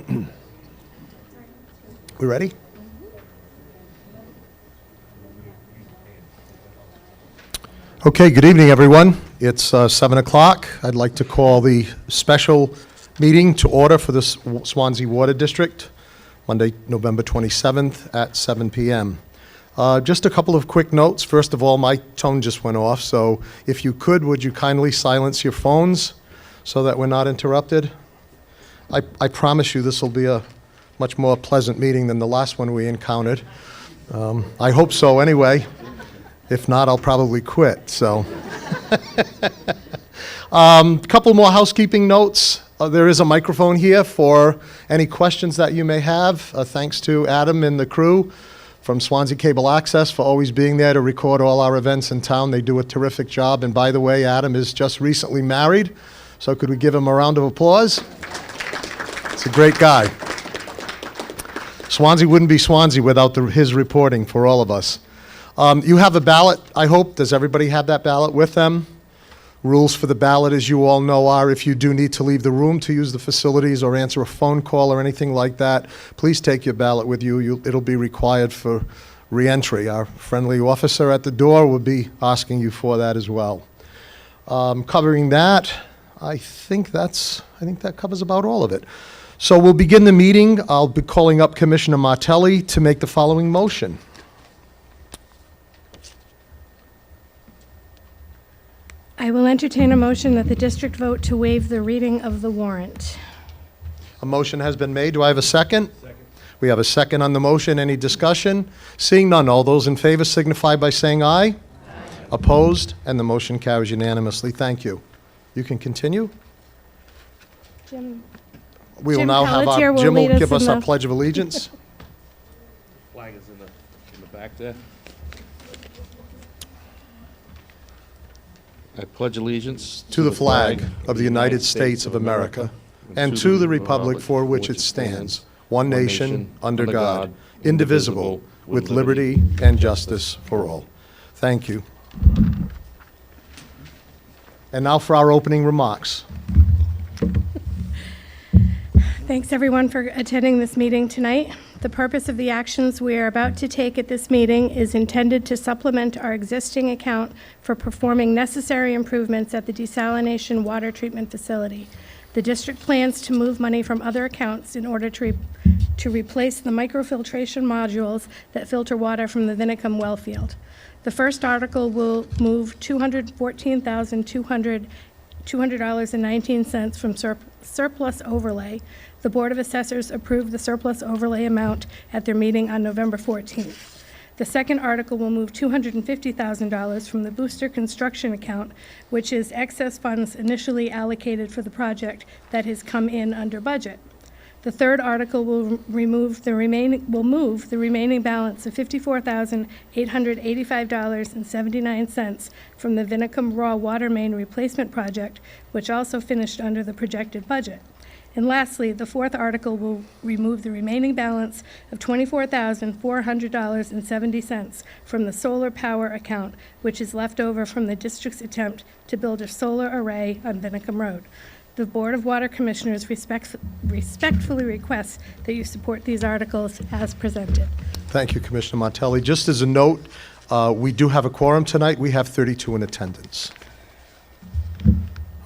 We ready? Okay, good evening, everyone. It's 7 o'clock. I'd like to call the special meeting to order for the Swansea Water District, Monday, November 27th at 7 p.m. Just a couple of quick notes. First of all, my tone just went off, so if you could, would you kindly silence your phones so that we're not interrupted? I promise you this will be a much more pleasant meeting than the last one we encountered. I hope so anyway. If not, I'll probably quit, so. Couple more housekeeping notes. There is a microphone here for any questions that you may have. Thanks to Adam and the crew from Swansea Cable Access for always being there to record all our events in town. They do a terrific job. And by the way, Adam is just recently married, so could we give him a round of applause? He's a great guy. Swansea wouldn't be Swansea without his reporting for all of us. You have a ballot, I hope. Does everybody have that ballot with them? Rules for the ballot, as you all know, are if you do need to leave the room to use the facilities or answer a phone call or anything like that, please take your ballot with you. It'll be required for re-entry. Our friendly officer at the door will be asking you for that as well. Covering that, I think that covers about all of it. So we'll begin the meeting. I'll be calling up Commissioner Martelli to make the following motion. I will entertain a motion that the district vote to waive the reading of the warrant. A motion has been made. Do I have a second? Second. We have a second on the motion. Any discussion? Seeing none, all those in favor signify by saying aye. Aye. Opposed? And the motion carries unanimously. Thank you. You can continue. Jim Jim will give us our Pledge of Allegiance. Flag is in the back there. I pledge allegiance to the flag of the United States of America and to the republic for which it stands, one nation, under God, indivisible, with liberty and justice for all. Thank you. And now for our opening remarks. Thanks, everyone, for attending this meeting tonight. The purpose of the actions we are about to take at this meeting is intended to supplement our existing account for performing necessary improvements at the desalination water treatment facility. The district plans to move money from other accounts in order to replace the microfiltration modules that filter water from the Vinicum well field. The first article will move $214,200.19 from surplus overlay. The Board of Assessors approved the surplus overlay amount at their meeting on November 14th. The second article will move $250,000 from the booster construction account, which is excess funds initially allocated for the project that has come in under budget. The third article will move the remaining balance of $54,885.79 from the Vinicum raw water main replacement project, which also finished under the projected budget. And lastly, the fourth article will remove the remaining balance of $24,400.70 from the solar power account, which is left over from the district's attempt to build a solar array on Vinicum Road. The Board of Water Commissioners respectfully requests that you support these articles as presented. Thank you, Commissioner Martelli. Just as a note, we do have a quorum tonight. We have 32 in attendance.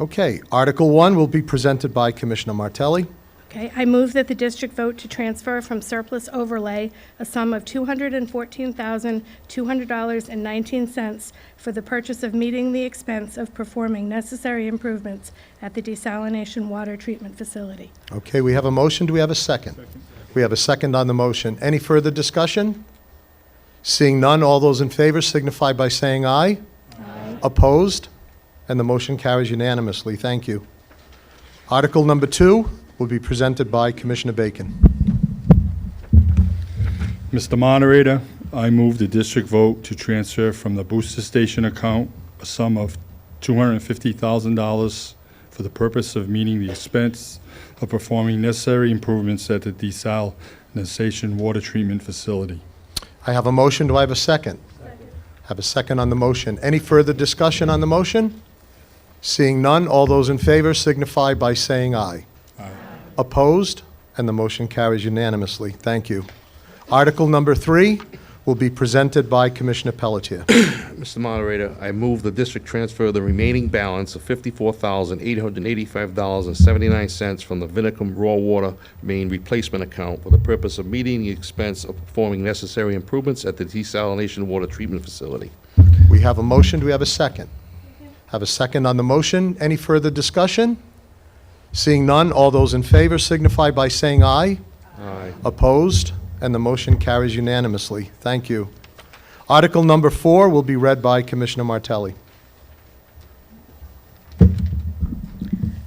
Okay, Article 1 will be presented by Commissioner Martelli. Okay, I move that the district vote to transfer from surplus overlay a sum of $214,200.19 for the purchase of meeting the expense of performing necessary improvements at the desalination water treatment facility. Okay, we have a motion. Do we have a second? Second. We have a second on the motion. Any further discussion? Seeing none, all those in favor signify by saying aye. Aye. Opposed? And the motion carries unanimously. Thank you. Article number 2 will be presented by Commissioner Bacon. Mr. Moderator, I move the district vote to transfer from the booster station account a sum of $250,000 for the purpose of meeting the expense of performing necessary improvements at the desalination water treatment facility. I have a motion. Do I have a second? Second. I have a second on the motion. Any further discussion on the motion? Seeing none, all those in favor signify by saying aye. Aye. Opposed? and the motion carries unanimously. Thank you. Article number 3 will be presented by Commissioner Pelletier. Mr. Moderator, I move the district transfer the remaining balance of $54,885.79 from the Vinicum Raw Water Main Replacement Account for the purpose of meeting the expense of performing necessary improvements at the desalination water treatment facility. We have a motion. Do we have a second? Have a second on the motion. Any further discussion? Seeing none, all those in favor signify by saying aye. Aye. Opposed? And the motion carries unanimously. Thank you. Article number 4 will be read by Commissioner Martelli.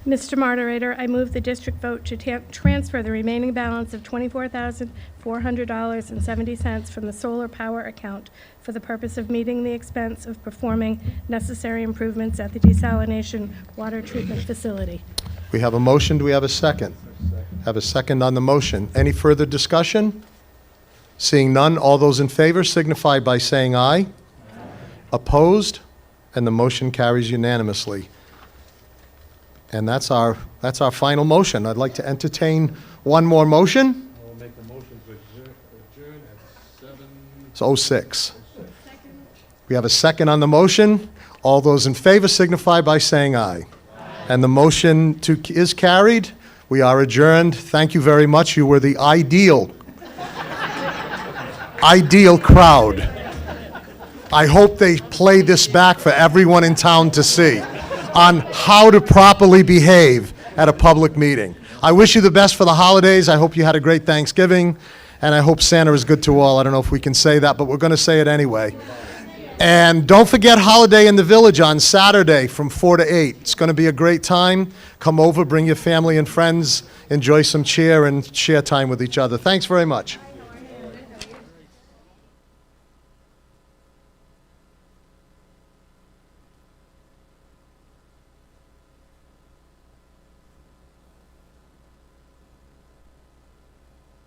Mr. Moderator, I move the district vote to transfer the remaining balance of $24,400.70 from the solar power account for the purpose of meeting the expense of performing necessary improvements at the desalination water treatment facility. We have a motion. Do we have a second? Have a second on the motion. Any further discussion? Seeing none, all those in favor signify by saying aye. Opposed? And the motion carries unanimously. And that's our final motion. I'd like to entertain one more motion. I will make the motion to adjourn at 7:06. We have a second on the motion. All those in favor signify by saying aye. And the motion is carried. We are adjourned. Thank you very much. You were the ideal crowd. I hope they play this back for everyone in town to see on how to properly behave at a public meeting. I wish you the best for the holidays. I hope you had a great Thanksgiving, and I hope Santa is good to all. I don't know if we can say that, but we're going to say it anyway. And don't forget Holiday in the Village on Saturday from 4 to 8. It's going to be a great time. Come over, bring your family and friends, enjoy some cheer, and share time with each other. Thanks very much.